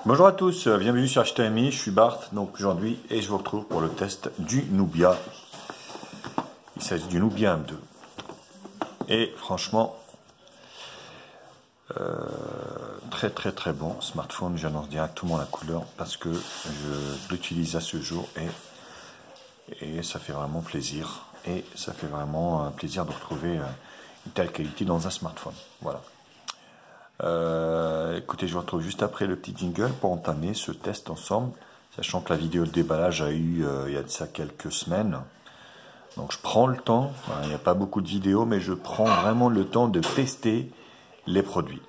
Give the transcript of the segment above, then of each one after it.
Bonjour à tous, bienvenue sur HTMI, je suis Bart, donc aujourd'hui, et je vous retrouve pour le test du Nubia. Il s'agit du Nubia M2. Et franchement, très bon smartphone, j'annonce directement la couleur parce que je l'utilise à ce jour et ça fait vraiment plaisir. Et ça fait vraiment plaisir de retrouver une telle qualité dans un smartphone. Voilà. Écoutez, je vous retrouve juste après le petit jingle pour entamer ce test ensemble, sachant que la vidéo de déballage a eu il y a de ça quelques semaines. Donc je prends le temps, il n'y a pas beaucoup de vidéos, mais je prends vraiment le temps de tester les produits.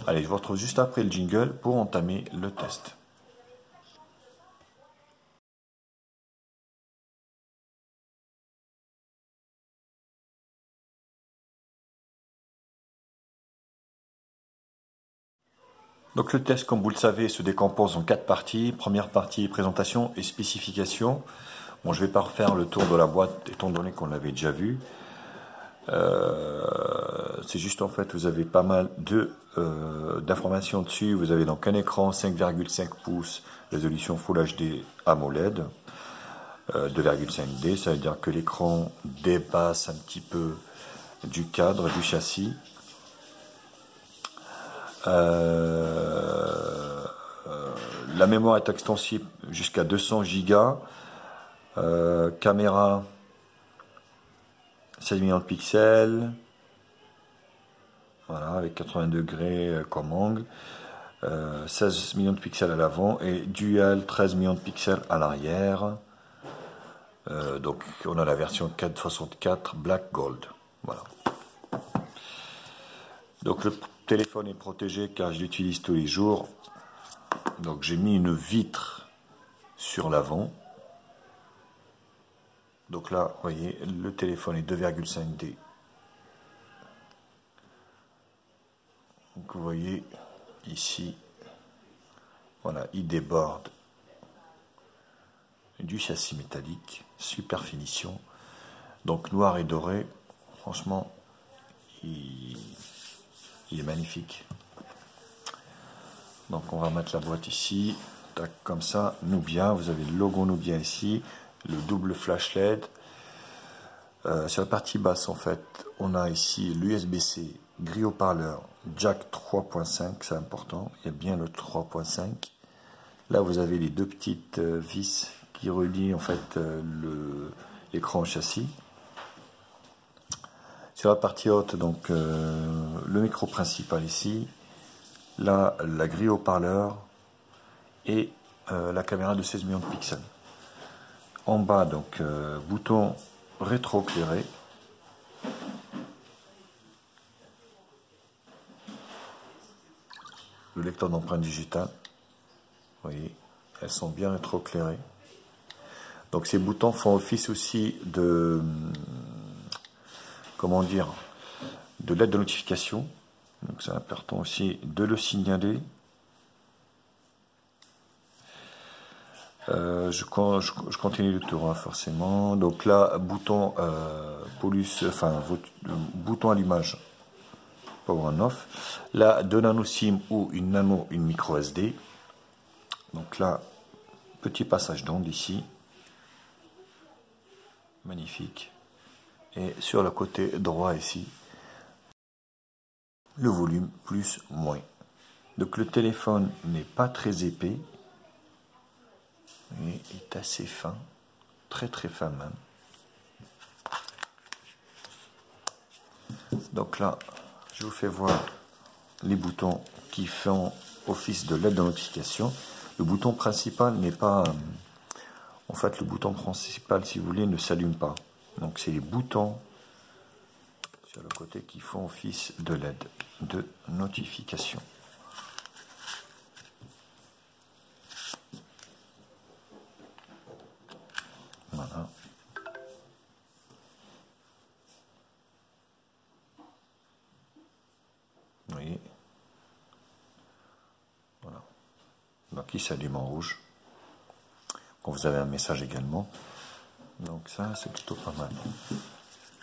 Allez, je vous retrouve juste après le jingle pour entamer le test. Donc le test, comme vous le savez, se décompose en 4 parties. Première partie, présentation et spécification. Bon, je ne vais pas refaire le tour de la boîte, étant donné qu'on l'avait déjà vu. C'est juste en fait, vous avez pas mal d'informations dessus. Vous avez donc un écran 5,5 pouces, résolution Full HD AMOLED, 2,5D, ça veut dire que l'écran dépasse un petit peu du cadre du châssis. La mémoire est extensible jusqu'à 200 Go. Caméra 16 millions de pixels. Voilà, avec 80 degrés comme angle. 16 millions de pixels à l'avant et dual 13 millions de pixels à l'arrière. Donc on a la version 464 Black Gold. Voilà. Donc le téléphone est protégé car je l'utilise tous les jours. Donc j'ai mis une vitre sur l'avant. Donc là, vous voyez, le téléphone est 2,5D. Donc vous voyez ici, voilà, il déborde du châssis métallique, super finition. Donc noir et doré, franchement, il est magnifique. Donc on va mettre la boîte ici, tac, comme ça, Nubia, vous avez le logo Nubia ici, le double flash LED. Sur la partie basse en fait, on a ici l'USB-C, grille haut-parleur, jack 3.5, c'est important, il y a bien le 3.5. Là vous avez les deux petites vis qui relient en fait l'écran au châssis. Sur la partie haute, donc le micro principal ici, là la grille haut-parleur et la caméra de 16 millions de pixels. En bas, donc bouton rétroéclairé. Le lecteur d'empreintes digitales. Vous voyez, elles sont bien rétroéclairées. Donc ces boutons font office aussi de, comment dire, de l'aide de notification. Donc c'est important aussi de le signaler. Je continue le tour, hein, forcément. Donc là, bouton bouton allumage, power on off. Là, deux nano SIM ou une micro SD. Donc là, petit passage d'onde ici, magnifique. Et sur le côté droit ici, le volume plus moins. Donc le téléphone n'est pas très épais, mais est assez fin, très fin même. Donc là, je vous fais voir les boutons qui font office de l'aide de notification. Le bouton principal n'est pas... En fait, le bouton principal, si vous voulez, ne s'allume pas. Donc c'est les boutons sur le côté qui font office de l'aide de notification. Voilà. Vous voyez. Voilà. Donc il s'allume en rouge. Quand vous avez un message également. Donc ça, c'est plutôt pas mal.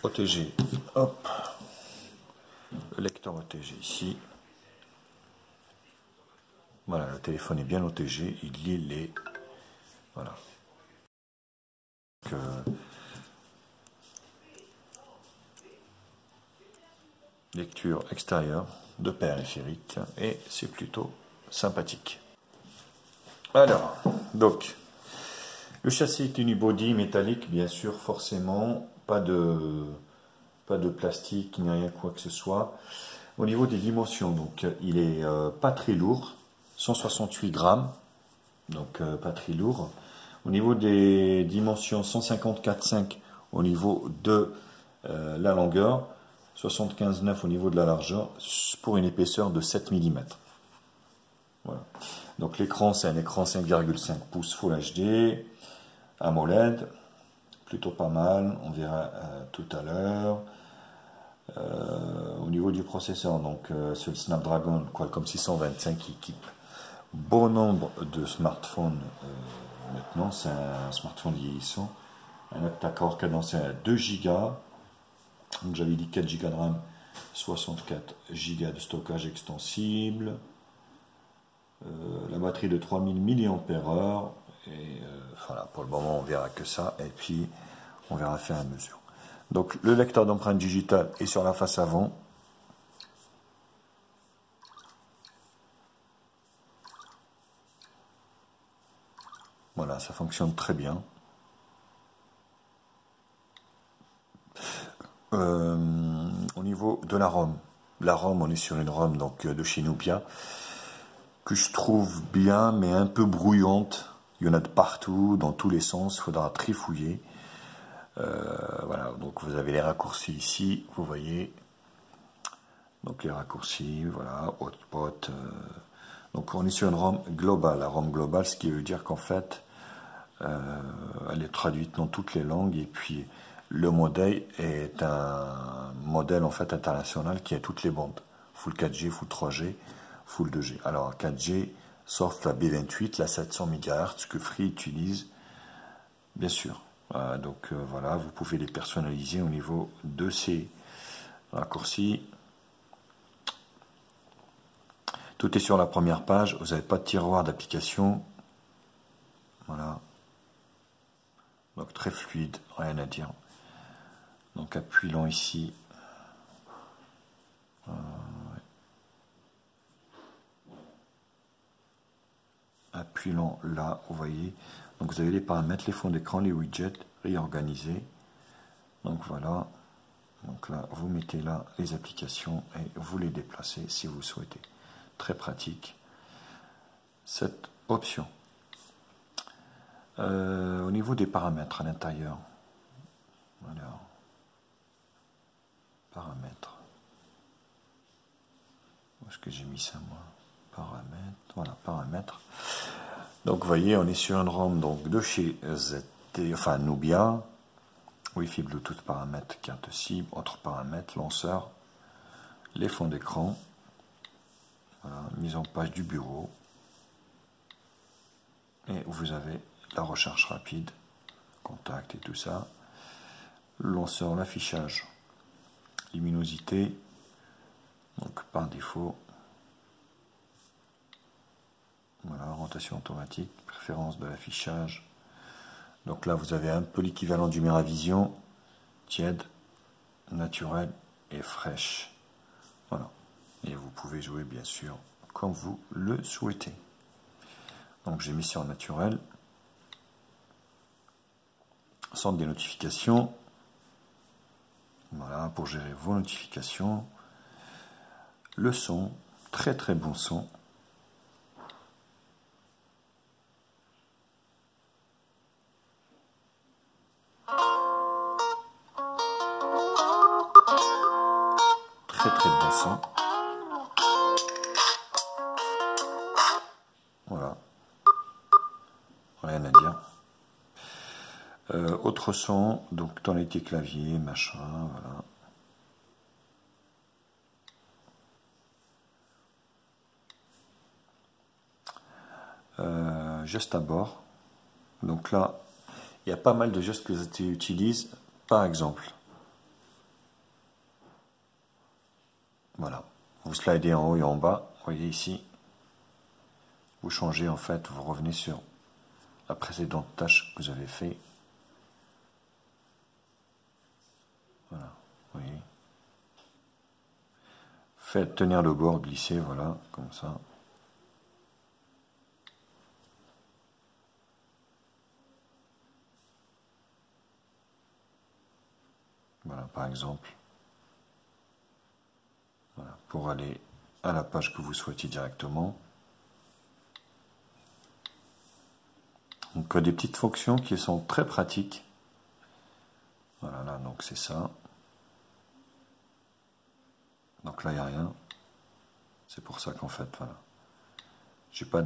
OTG, hop. Le lecteur OTG ici. Voilà, le téléphone est bien OTG, il lit les... Voilà. Donc, lecture extérieure de périphérique et c'est plutôt sympathique. Alors, donc, le châssis est unibody métallique, bien sûr, forcément, pas de plastique, ni rien quoi que ce soit. Au niveau des dimensions, donc, il est pas très lourd, 168 grammes, donc pas très lourd. Au niveau des dimensions, 154,5 au niveau de la longueur, 75,9 au niveau de la largeur, pour une épaisseur de 7 mm. Voilà. Donc l'écran, c'est un écran 5,5 pouces Full HD, AMOLED, plutôt pas mal, on verra tout à l'heure. Au niveau du processeur, donc c'est le Snapdragon Qualcomm 625 qui équipe bon nombre de smartphones maintenant, c'est un smartphone vieillissant, un octa-core cadencé à 2 Go, donc j'avais dit 4 Go de RAM, 64 Go de stockage extensible, la batterie de 3000 mAh, et voilà, pour le moment on verra que ça, et puis on verra faire à mesure. Donc le lecteur d'empreintes digitales est sur la face avant. Voilà, ça fonctionne très bien. Au niveau de la ROM, on est sur une ROM donc, de chez Nubia, que je trouve bien, mais un peu brouillante. Il y en a de partout, dans tous les sens, il faudra trifouiller. Voilà, donc vous avez les raccourcis ici, vous voyez. Donc les raccourcis, voilà, hotspot. Donc on est sur une ROM globale. La ROM globale, ce qui veut dire qu'en fait, elle est traduite dans toutes les langues, et puis le modèle est un modèle en fait international qui a toutes les bandes. Full 4G, Full 3G, Full 2G. Alors 4G, sauf la B28, la 700 MHz que Free utilise, bien sûr. Donc voilà, vous pouvez les personnaliser au niveau de ces raccourcis. Tout est sur la première page, vous n'avez pas de tiroir d'application. Voilà. Donc très fluide, rien à dire. Donc appuyons ici. Appuyons là, vous voyez. Donc vous avez les paramètres, les fonds d'écran, les widgets réorganisés. Donc voilà. Donc là, vous mettez là les applications et vous les déplacez si vous souhaitez. Très pratique cette option. Au niveau des paramètres à l'intérieur, alors, paramètres. Où est-ce que j'ai mis ça moi? Paramètres, voilà, paramètres. Donc vous voyez, on est sur une ROM donc, de chez ZT, enfin Nubia. Wi-Fi, Bluetooth, paramètres, carte cible, autres paramètres, lanceur, les fonds d'écran, voilà, mise en page du bureau. Et vous avez la recherche rapide, contact et tout ça. Le lanceur, l'affichage, luminosité, donc par défaut. Voilà, rotation automatique, préférence de l'affichage. Donc là, vous avez un peu l'équivalent du Miravision, tiède, naturel et fraîche. Voilà. Et vous pouvez jouer, bien sûr, comme vous le souhaitez. Donc j'ai mis sur naturel. Centre des notifications. Voilà, pour gérer vos notifications. Le son, très très bon son. Très très bon son. Voilà. Rien à dire. Autre son, donc tonalité clavier, machin, voilà. Geste à bord. Donc là, il y a pas mal de gestes que ZTE utilise. Par exemple, voilà, vous slidez en haut et en bas, vous voyez ici. vous changez en fait, vous revenez sur la précédente tâche que vous avez fait. Voilà, vous voyez. Faites tenir le bord, glisser, voilà, comme ça. Voilà, par exemple. Voilà, pour aller à la page que vous souhaitez directement. Donc des petites fonctions qui sont très pratiques. Voilà, là, donc c'est ça. Donc là, il n'y a rien. C'est pour ça qu'en fait, voilà. J'ai pas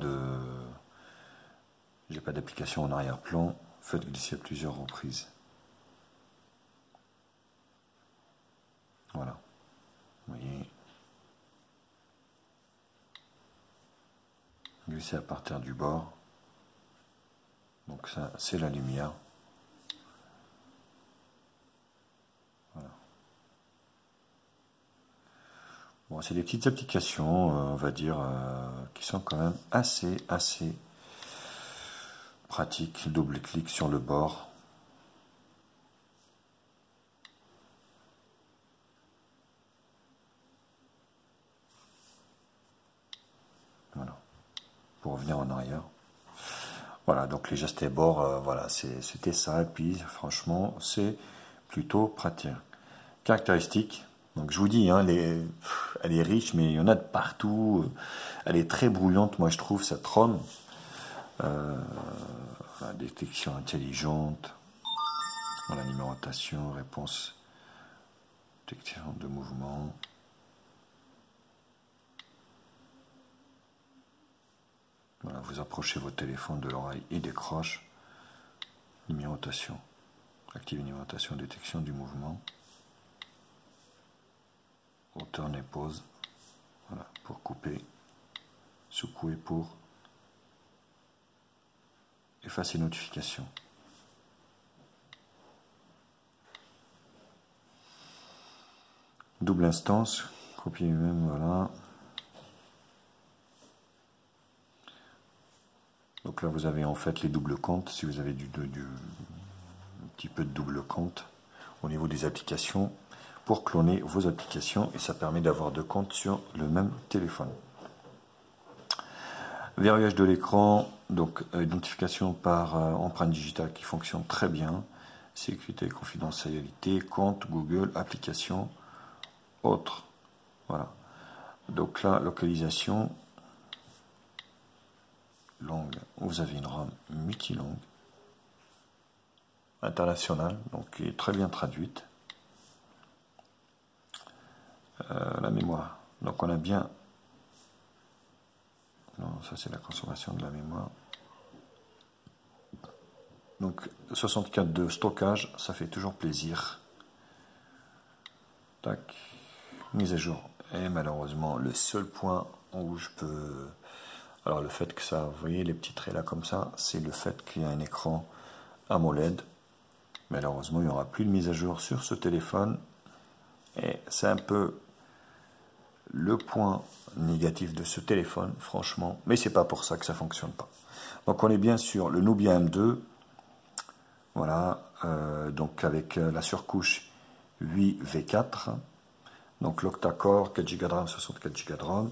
d'application en arrière-plan. Faites glisser à plusieurs reprises. Voilà. Vous voyez. Glisser à partir du bord. Donc ça, c'est la lumière. Voilà. Bon, c'est des petites applications, on va dire, qui sont quand même assez pratiques. Double-clic sur le bord. Voilà. Pour revenir en arrière. Voilà, donc les gestes et bords, voilà, c'était ça. Et puis, franchement, c'est plutôt pratique. Caractéristiques. Donc, je vous dis, hein, elle est riche, mais il y en a de partout. Elle est très brouillante, moi, je trouve, cette ROM. La détection intelligente. Voilà, numérotation, réponse, détection de mouvement. Voilà, vous approchez votre téléphone de l'oreille et décroche. Numérotation. Active numérotation, détection du mouvement. Hauteur et pause. Voilà, pour couper. Secouer pour effacer notification. Double instance. Copier même, voilà. Donc là, vous avez en fait les doubles comptes. Si vous avez un petit peu de double compte au niveau des applications, pour cloner vos applications, et ça permet d'avoir deux comptes sur le même téléphone. Verrouillage de l'écran, donc identification par empreinte digitale qui fonctionne très bien. Sécurité, confidentialité, compte, Google, application, autres. Voilà. Donc là, localisation, langue, vous avez une RAM multilangue, internationale, donc qui est très bien traduite. La mémoire, donc on a bien... Non, ça c'est la consommation de la mémoire. Donc 64 de stockage, ça fait toujours plaisir. Tac, mise à jour. Et malheureusement, le seul point où je peux... Alors le fait que ça, vous voyez les petits traits là comme ça, c'est le fait qu'il y a un écran AMOLED. Malheureusement, il n'y aura plus de mise à jour sur ce téléphone. Et c'est un peu le point négatif de ce téléphone, franchement. Mais c'est pas pour ça que ça fonctionne pas. Donc on est bien sur le Nubia M2. Voilà, donc avec la surcouche 8V4. Donc l'octa-core, 4 Go de RAM, 64 Go de RAM.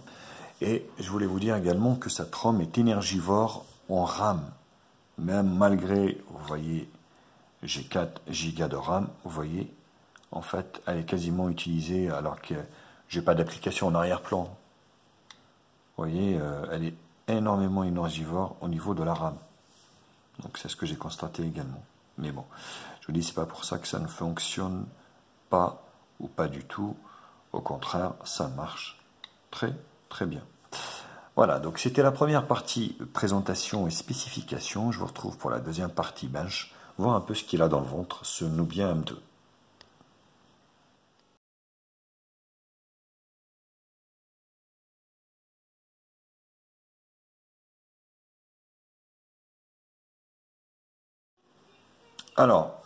Et je voulais vous dire également que cette ROM est énergivore en RAM. Même malgré, vous voyez, j'ai 4 Go de RAM, vous voyez, en fait, elle est quasiment utilisée alors que j'ai pas d'application en arrière-plan. Vous voyez, elle est énormément énergivore au niveau de la RAM. Donc c'est ce que j'ai constaté également. Mais bon, je vous dis, c'est pas pour ça que ça ne fonctionne pas ou pas du tout. Au contraire, ça marche très très bien. Voilà, donc c'était la première partie présentation et spécification. Je vous retrouve pour la deuxième partie bench, voir un peu ce qu'il a dans le ventre, ce Nubia M2. Alors,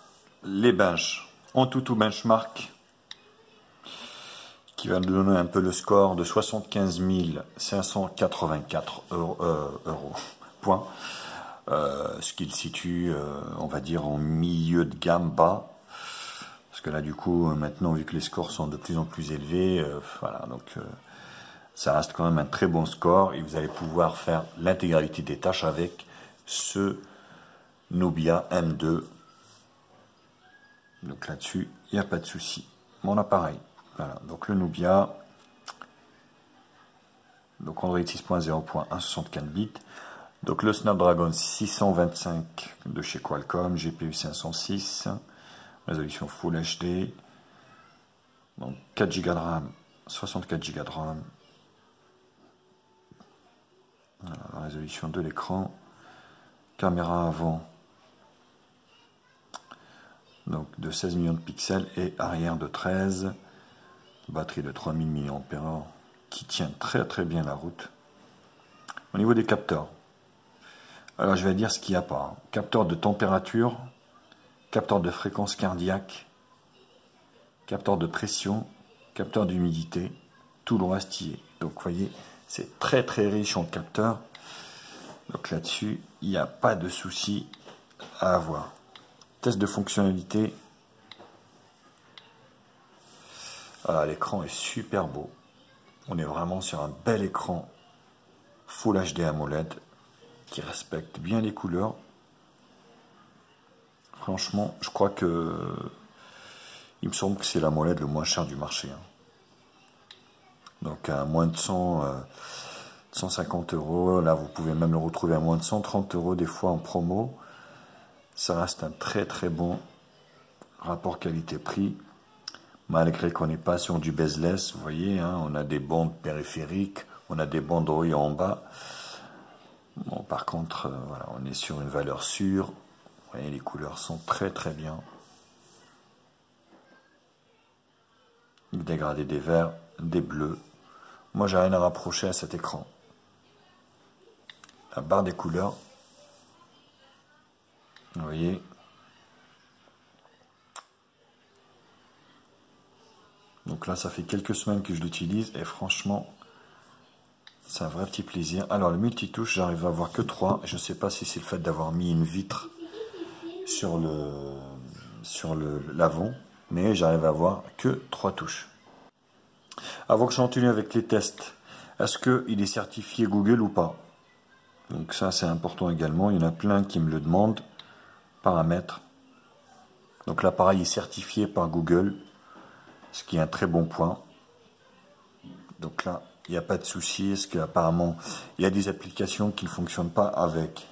les bench, Antutu Benchmark, qui va nous donner un peu le score de 75 584 points, ce qui le situe, on va dire, en milieu de gamme bas. Parce que là, du coup, maintenant, vu que les scores sont de plus en plus élevés, voilà, donc ça reste quand même un très bon score et vous allez pouvoir faire l'intégralité des tâches avec ce Nubia M2. Donc là-dessus, il n'y a pas de souci. Mon appareil, voilà, donc le Nubia, donc Android 6.0.1 64 bits, donc le Snapdragon 625 de chez Qualcomm, GPU 506, résolution Full HD, donc 4 Go de RAM, 64 Go de RAM, voilà, la résolution de l'écran, caméra avant donc de 16 millions de pixels et arrière de 13, batterie de 3000 mAh qui tient très très bien la route. Au niveau des capteurs, alors je vais dire ce qu'il n'y a pas. Capteur de température, capteur de fréquence cardiaque, capteur de pression, capteur d'humidité, tout le reste y est. Donc vous voyez, c'est très très riche en capteurs. Donc là-dessus, il n'y a pas de souci à avoir. Test de fonctionnalité. Voilà, l'écran est super beau. On est vraiment sur un bel écran Full HD AMOLED qui respecte bien les couleurs. Franchement, je crois que il me semble que c'est l'AMOLED le moins cher du marché. Donc à moins de 150 euros, là vous pouvez même le retrouver à moins de 130 euros des fois en promo. Ça reste un très très bon rapport qualité-prix. Malgré qu'on n'est pas sur du bezeless, vous voyez, hein, on a des bandes périphériques, on a des bandes OI en bas. Bon, par contre, voilà, on est sur une valeur sûre. Vous voyez, les couleurs sont très très bien. Le dégradé des verts, des bleus. Moi, j'ai rien à rapprocher à cet écran. La barre des couleurs. Vous voyez. Donc là, ça fait quelques semaines que je l'utilise et franchement, c'est un vrai petit plaisir. Alors, le multitouche, j'arrive à voir que 3. Je ne sais pas si c'est le fait d'avoir mis une vitre sur l'avant, mais j'arrive à voir que 3 touches. Avant que je continue avec les tests, est-ce qu'il est certifié Google ou pas? Donc ça, c'est important également. Il y en a plein qui me le demandent. Paramètres. Donc l'appareil est certifié par Google, ce qui est un très bon point. Donc là, il n'y a pas de souci, parce qu'apparemment, il y a des applications qui ne fonctionnent pas avec,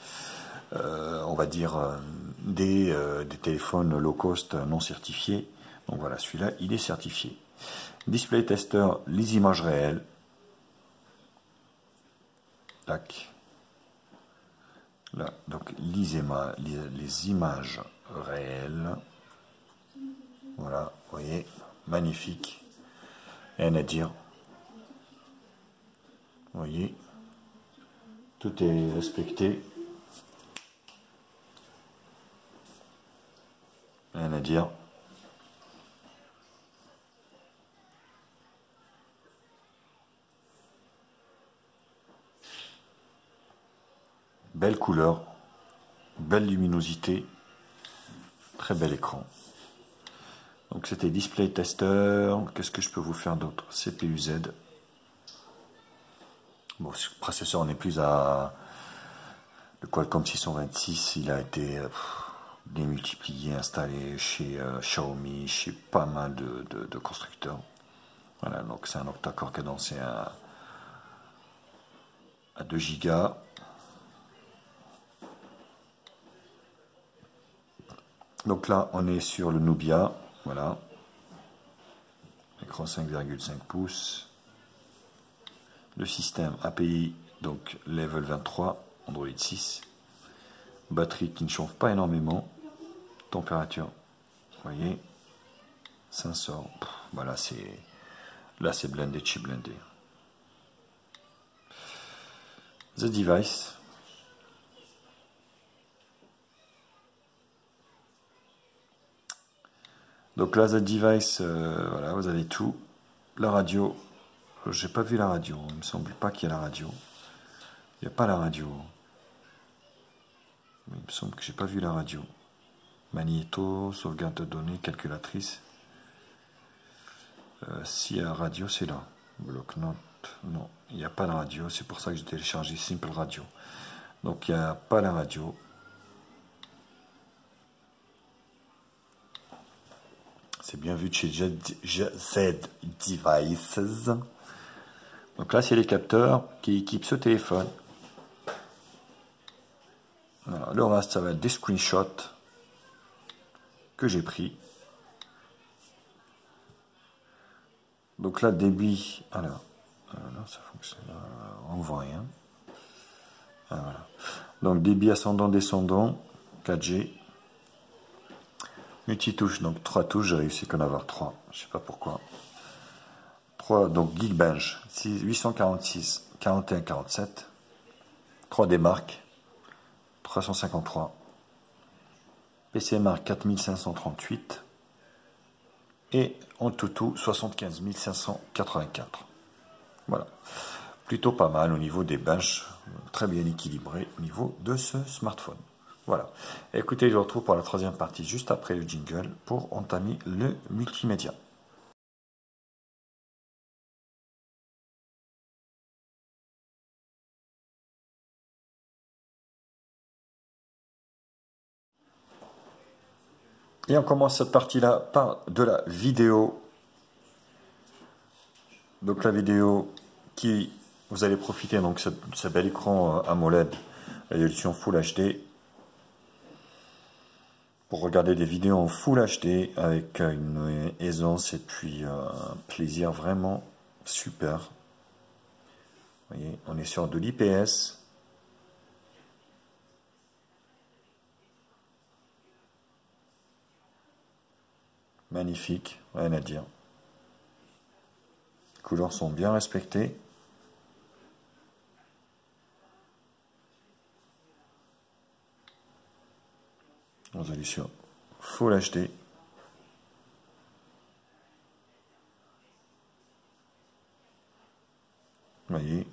on va dire, des téléphones low cost non certifiés. Donc voilà, celui-là, il est certifié. Display tester, les images réelles. Tac. Là, donc les images réelles. Voilà, vous voyez, magnifique. Rien à dire. Vous voyez, tout est respecté. Rien à dire. Belle couleur, belle luminosité, très bel écran. Donc c'était Display Tester. Qu'est-ce que je peux vous faire d'autre? CPU Z. Bon, le processeur n'est plus à... Le Qualcomm 626, il a été démultiplié, installé chez Xiaomi, chez pas mal de constructeurs. Voilà, donc c'est un octa-core cadencé à 2 Go. Donc là, on est sur le Nubia, voilà. Écran 5,5 pouces. Le système API, donc Level 23, Android 6. Batterie qui ne chauffe pas énormément. Température, vous voyez, 500. Voilà, là c'est blindé, chip blindé. The device. Donc là, The device, voilà, vous avez tout. la radio, j'ai pas vu la radio. Il me semble pas qu'il y a la radio. Il n'y a pas la radio. Il me semble que j'ai pas vu la radio. Magnéto, sauvegarde de données, calculatrice. Si y a la radio, c'est là. Bloc-notes, non, il n'y a pas la radio. C'est pour ça que j'ai téléchargé Simple Radio. Donc il n'y a pas la radio. C'est bien vu de chez Z Devices. Donc là, c'est les capteurs qui équipent ce téléphone. Voilà, le reste, ça va être des screenshots que j'ai pris. Donc là, débit. Alors, là, ça fonctionne. On ne voit rien. Ah, voilà. Donc débit ascendant, descendant, 4G. Multitouche, donc 3 touches, j'ai réussi qu'en avoir 3. Je sais pas pourquoi. 3, donc Geekbench, 846, 41, 47. 3 des marques, 353. PC Mark 4538. Et en tout, 75 584. Voilà. Plutôt pas mal au niveau des benches, très bien équilibré au niveau de ce smartphone. Voilà. Écoutez, je vous retrouve pour la troisième partie juste après le jingle pour entamer le multimédia. Et on commence cette partie-là par de la vidéo. Donc la vidéo qui vous allez profiter donc ce bel écran AMOLED résolution Full HD pour regarder des vidéos en Full HD avec une aisance et puis un plaisir vraiment super. Vous voyez, on est sur de l'IPS. Magnifique, rien à dire. Les couleurs sont bien respectées. Résolution Full HD. Vous voyez.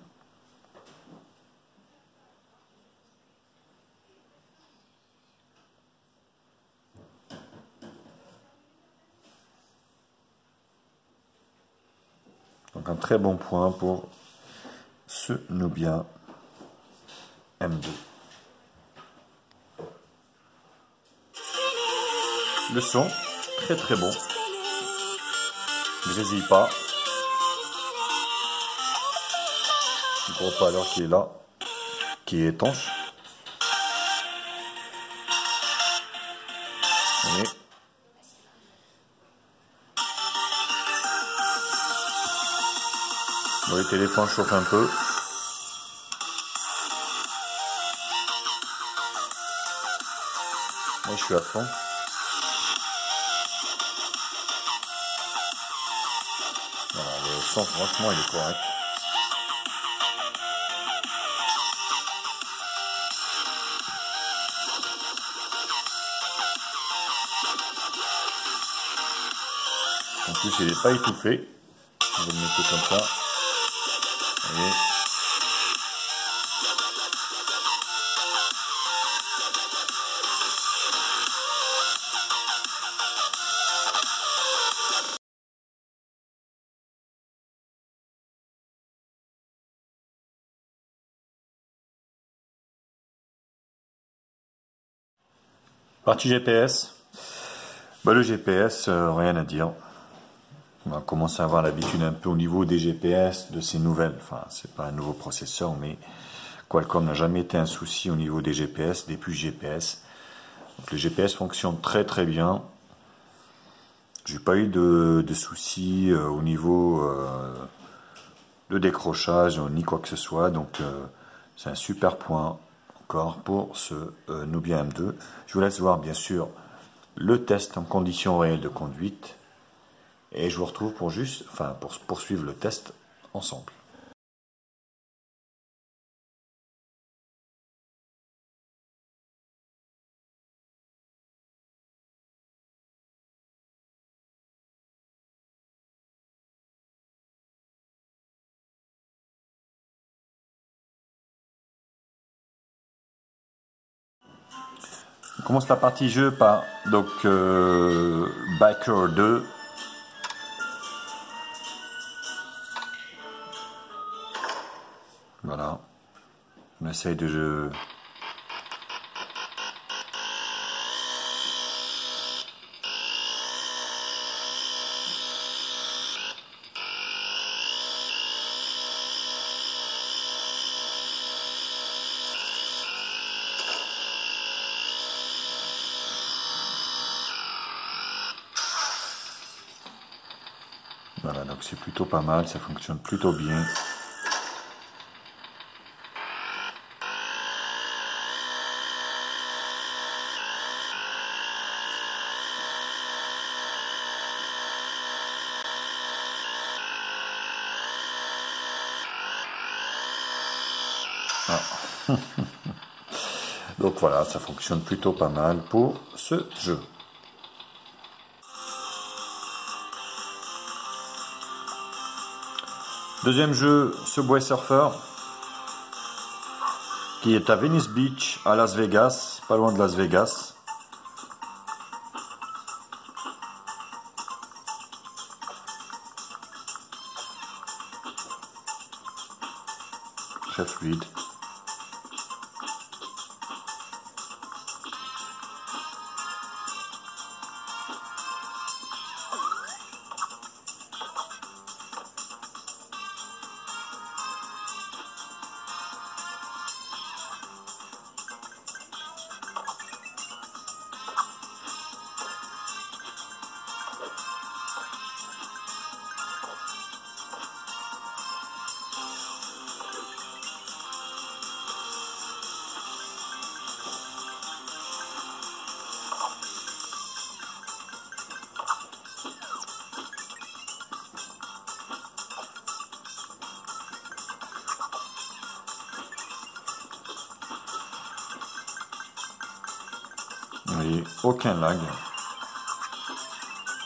Donc un très bon point pour ce Nubia M2. Le son, très très bon. Ne grésille pas. Le gros haut-parleur qui est là, qui est étanche. Vous voyez. Bon, le téléphone chauffe un peu. Moi, je suis à fond. Voilà, le son, franchement, il est correct. En plus, il n'est pas étouffé. On va le mettre comme ça. Vous voyez. Partie GPS. Bah, le GPS, rien à dire. On va commencer à avoir l'habitude un peu au niveau des GPS, de ces nouvelles. Enfin, c'est pas un nouveau processeur, mais Qualcomm n'a jamais été un souci au niveau des GPS, des puces GPS. Donc, le GPS fonctionne très très bien. J'ai pas eu de soucis au niveau de décrochage ni quoi que ce soit. Donc c'est un super point encore pour ce Nubia M2. Je vous laisse voir bien sûr le test en conditions réelles de conduite. Et je vous retrouve pour poursuivre le test ensemble. On commence la partie jeu par donc Biker 2. Voilà. On essaye de jeu. Voilà, donc c'est plutôt pas mal, ça fonctionne plutôt bien. Ah. Donc voilà, ça fonctionne plutôt pas mal pour ce jeu. Deuxième jeu, Subway Surfer, qui est à Venice Beach, à Las Vegas, pas loin de Las Vegas. Très fluide. Vous voyez, aucun lag.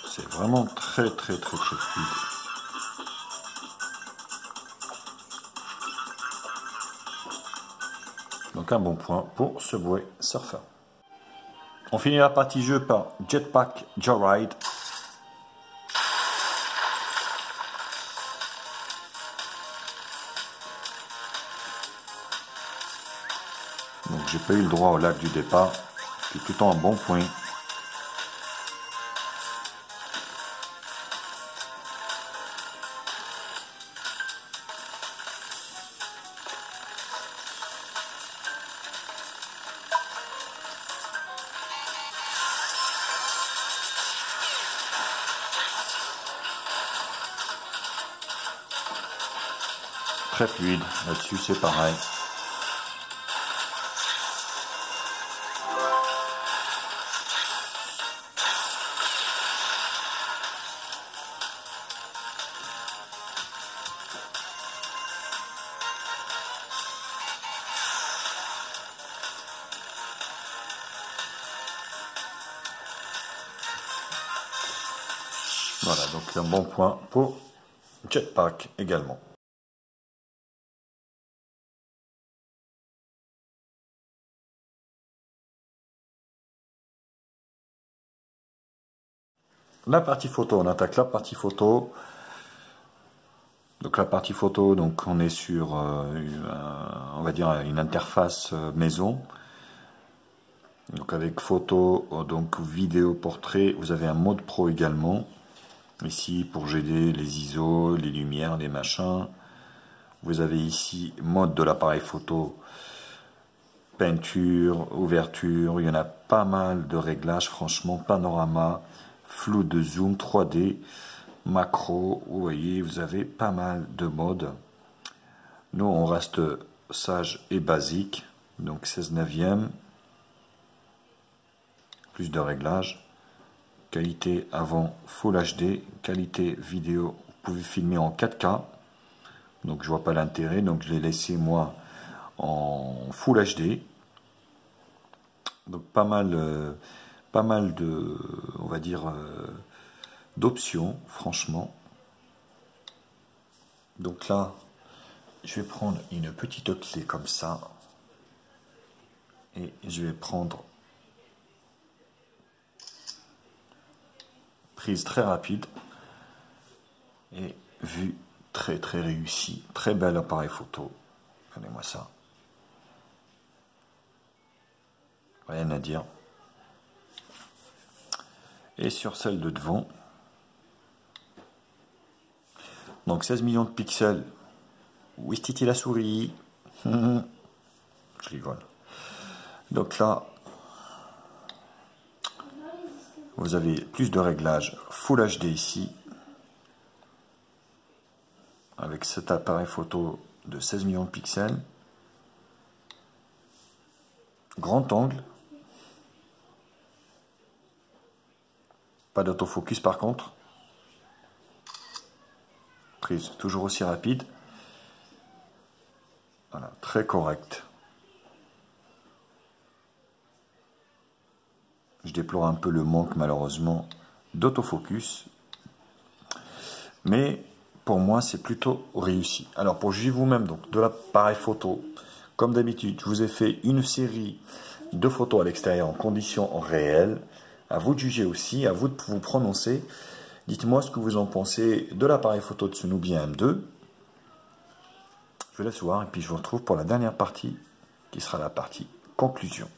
C'est vraiment très fluide. Donc un bon point pour Subway Surfer. On finit la partie jeu par Jetpack Joyride. Donc j'ai pas eu le droit au lag du départ. C'est plutôt un bon point. Très fluide, là-dessus c'est pareil. Voilà, donc un bon point pour Jetpack également. La partie photo, on attaque la partie photo. Donc la partie photo, donc on est sur, on va dire une interface maison. Donc avec photo, donc vidéo, portrait, vous avez un mode pro également. Ici pour GD, les ISO, les lumières, les machins. Vous avez ici mode de l'appareil photo, peinture, ouverture. Il y en a pas mal de réglages, franchement, panorama, flou de zoom, 3D, macro. Vous voyez, vous avez pas mal de modes. Nous, on reste sage et basique. Donc 16/9. Plus de réglages. Qualité avant Full HD. Qualité vidéo, vous pouvez filmer en 4K. Donc je vois pas l'intérêt. Donc je l'ai laissé moi en Full HD. Donc pas mal de, on va dire, d'options, franchement. Donc là, je vais prendre une petite clé comme ça. Et je vais prendre prise très rapide et vue très très réussie. Très bel appareil photo. Regardez-moi ça. Rien à dire. Et sur celle de devant, donc 16 millions de pixels. Où est Titi la souris? Je rigole. Donc là, vous avez plus de réglages Full HD ici, avec cet appareil photo de 16 millions de pixels. Grand angle. Pas d'autofocus par contre. Prise toujours aussi rapide. Voilà, très correct. Je déplore un peu le manque malheureusement d'autofocus. Mais pour moi c'est plutôt réussi. Alors pour juger vous-même donc de l'appareil photo, comme d'habitude je vous ai fait une série de photos à l'extérieur en conditions réelles. À vous de juger aussi, à vous de vous prononcer. Dites-moi ce que vous en pensez de l'appareil photo de ce Nubia M2. Je vous laisse voir et puis je vous retrouve pour la dernière partie qui sera la partie conclusion.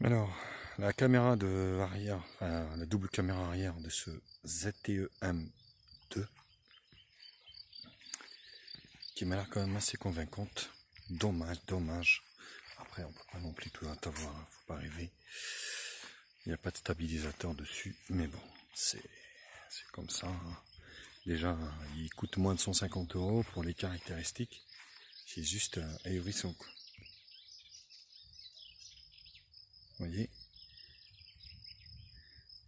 Alors, la caméra de arrière, enfin, la double caméra arrière de ce ZTE M2, qui m'a l'air quand même assez convaincante. Dommage. Après, on peut pas non plus tout avoir, hein, faut pas rêver. Il n'y a pas de stabilisateur dessus, mais bon, c'est comme ça. Hein. Déjà, il coûte moins de 150 € pour les caractéristiques. C'est juste ahurissant, quoi. Vous voyez?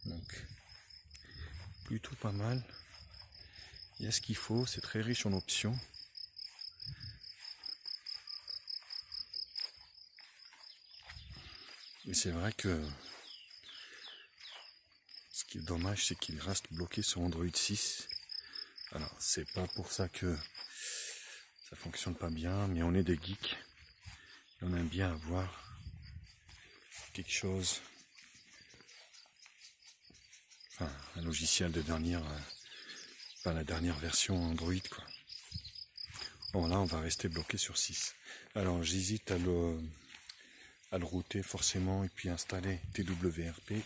Donc, plutôt pas mal. Il y a ce qu'il faut, c'est très riche en options. Et c'est vrai que ce qui est dommage, c'est qu'il reste bloqué sur Android 6. Alors, c'est pas pour ça que ça fonctionne pas bien, mais on est des geeks. Et on aime bien avoir quelque chose, enfin, un logiciel de dernière, pas la dernière version Android, quoi. Bon, là, on va rester bloqué sur 6. Alors, j'hésite à le router forcément et puis installer TWRP,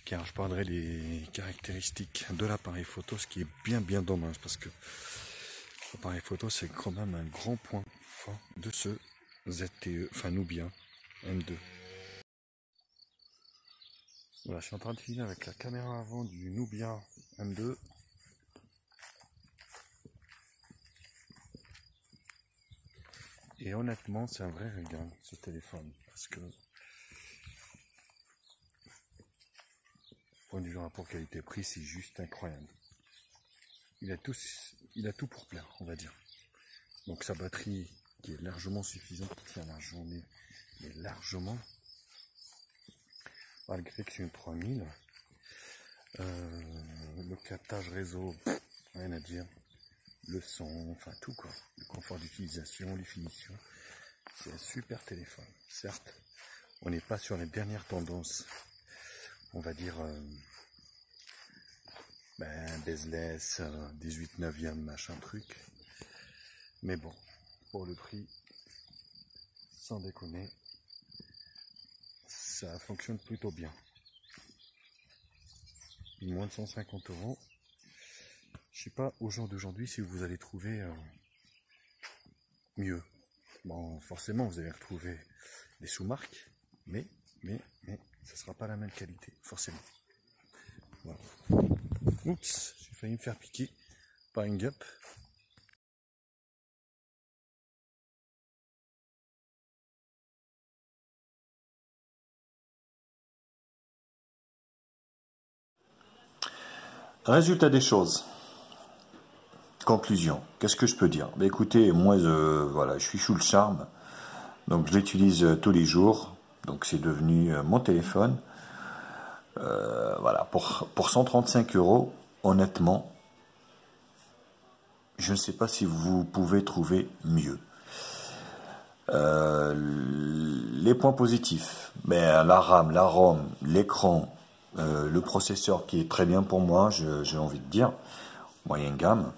car je parlerai des caractéristiques de l'appareil photo, ce qui est bien dommage parce que l'appareil photo c'est quand même un grand point fort de ce ZTE, enfin Nubia M2. Voilà, je suis en train de filmer avec la caméra avant du Nubia M2. Et honnêtement, c'est un vrai régal ce téléphone parce que point de vue rapport qualité-prix, c'est juste incroyable. Il a tout pour plaire, on va dire. Donc sa batterie qui est largement suffisante pour faire la journée, mais largement, malgré que c'est une 3000. Le captage réseau, rien à dire. Le son, enfin tout quoi. Le confort d'utilisation, les finitions. C'est un super téléphone. Certes, on n'est pas sur les dernières tendances, on va dire bezeless, 18/9, machin truc. Mais bon, pour le prix, sans déconner, ça fonctionne plutôt bien. Moins de 150 €. Je sais pas au jour d'aujourd'hui si vous allez trouver mieux. Bon, forcément, vous allez retrouver des sous-marques, mais ça sera pas la même qualité, forcément. Voilà. Oups, j'ai failli me faire piquer par une guêpe. Résultat des choses. Conclusion. Qu'est-ce que je peux dire? Bah, écoutez, moi, voilà, je suis sous le charme. Donc, je l'utilise tous les jours. Donc, c'est devenu mon téléphone. Voilà, pour 135 €, honnêtement, je ne sais pas si vous pouvez trouver mieux. Les points positifs, la RAM, la ROM, l'écran, le processeur qui est très bien pour moi, j'ai envie de dire, moyenne gamme,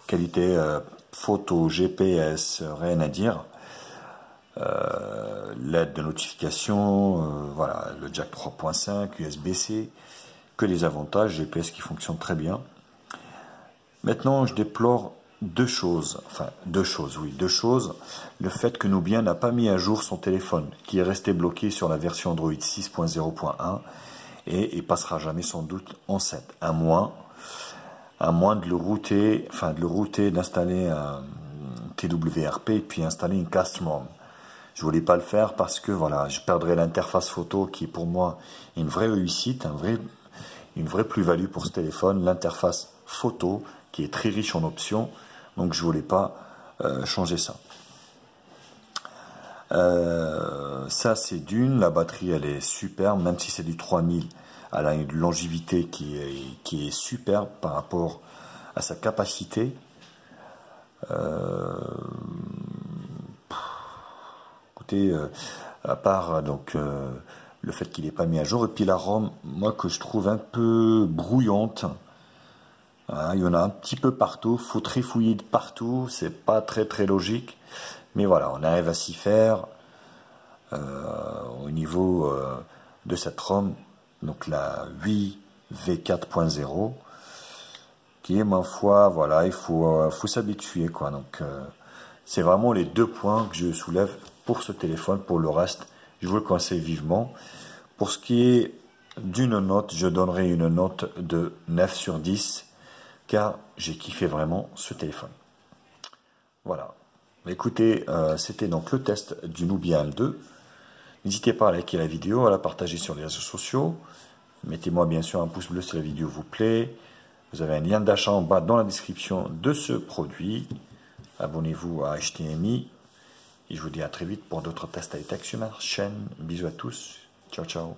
qualité photo, GPS, rien à dire, l'aide de notification, voilà, le jack 3.5, USB-C, que les avantages, GPS qui fonctionne très bien. Maintenant, je déplore deux choses. Le fait que Nubia n'a pas mis à jour son téléphone, qui est resté bloqué sur la version Android 6.0.1 et il passera jamais sans doute en 7. À moins de le router, d'installer un TWRP et puis installer une custom ROM. Je voulais pas le faire parce que voilà, je perdrais l'interface photo qui est pour moi une vraie réussite, une vraie plus-value pour ce téléphone, l'interface photo qui est très riche en options, donc je voulais pas changer ça. Ça c'est d'une, la batterie elle est superbe, même si c'est du 3000, elle a une longévité qui est superbe par rapport à sa capacité. Écoutez, à part donc le fait qu'il n'est pas mis à jour, et puis la ROM, moi que je trouve un peu brouillante. Il y en a un petit peu partout, faut trifouiller de partout, c'est pas très logique, mais voilà, on arrive à s'y faire au niveau de cette ROM, donc la 8V4.0, qui est ma foi, voilà, il faut s'habituer quoi. Donc c'est vraiment les deux points que je soulève pour ce téléphone. Pour le reste, je vous le conseille vivement. Pour ce qui est d'une note, je donnerai une note de 9 sur 10. Car j'ai kiffé vraiment ce téléphone. Voilà. Écoutez, c'était donc le test du Nubia M2. N'hésitez pas à liker la vidéo, à la partager sur les réseaux sociaux. Mettez-moi bien sûr un pouce bleu si la vidéo vous plaît. Vous avez un lien d'achat en bas dans la description de ce produit. Abonnez-vous à HTMI. Et je vous dis à très vite pour d'autres tests high-tech sur ma chaîne. Bisous à tous. Ciao, ciao.